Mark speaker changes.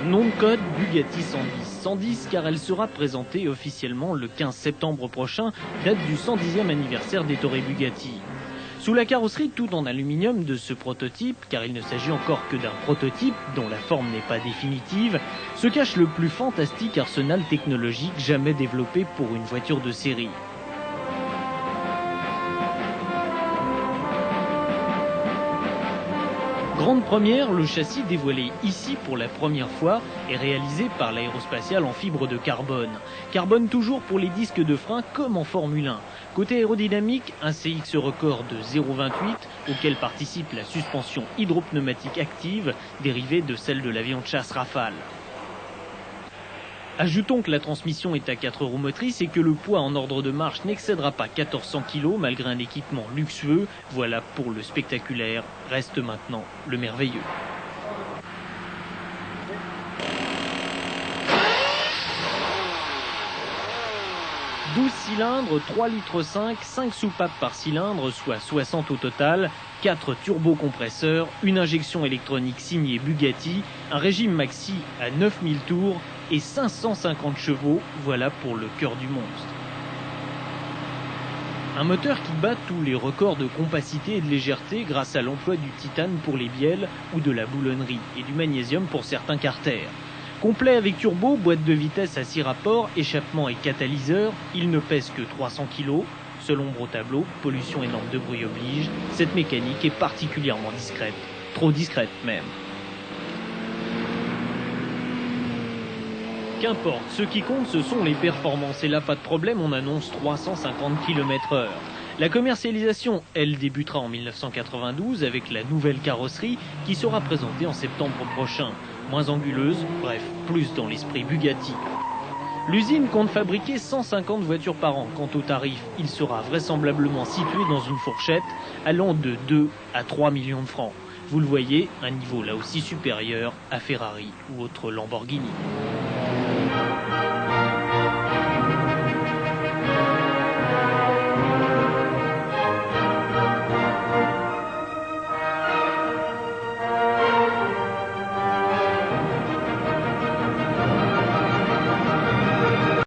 Speaker 1: Nom de code Bugatti 110. 110 car elle sera présentée officiellement le 15 septembre prochain, date du 110e anniversaire d'Ettore Bugatti. Sous la carrosserie tout en aluminium de ce prototype, car il ne s'agit encore que d'un prototype dont la forme n'est pas définitive, se cache le plus fantastique arsenal technologique jamais développé pour une voiture de série. Grande première, le châssis dévoilé ici pour la première fois est réalisé par l'aérospatiale en fibre de carbone. Carbone toujours pour les disques de frein comme en Formule 1. Côté aérodynamique, un CX record de 0,28 auquel participe la suspension hydropneumatique active dérivée de celle de l'avion de chasse Rafale. Ajoutons que la transmission est à 4 roues motrices et que le poids en ordre de marche n'excédera pas 1400 kg malgré un équipement luxueux. Voilà pour le spectaculaire, reste maintenant le merveilleux. « 12 cylindres, 3,5 litres, 5 soupapes par cylindre, soit 60 au total, 4 turbocompresseurs, une injection électronique signée Bugatti, un régime maxi à 9000 tours et 550 chevaux, voilà pour le cœur du monstre. Un moteur qui bat tous les records de compacité et de légèreté grâce à l'emploi du titane pour les bielles ou de la boulonnerie et du magnésium pour certains carters. Complet avec turbo, boîte de vitesse à 6 rapports, échappement et catalyseur, il ne pèse que 300 kg. Seul ombre au tableau, pollution et normes de bruit oblige, cette mécanique est particulièrement discrète, trop discrète même. Qu'importe, ce qui compte ce sont les performances et là pas de problème, on annonce 350 km/h. La commercialisation, elle, débutera en 1992 avec la nouvelle carrosserie qui sera présentée en septembre prochain. Moins anguleuse, bref, plus dans l'esprit Bugatti. L'usine compte fabriquer 150 voitures par an. Quant au tarif, il sera vraisemblablement situé dans une fourchette allant de 2 à 3 millions de francs. Vous le voyez, un niveau là aussi supérieur à Ferrari ou autre Lamborghini.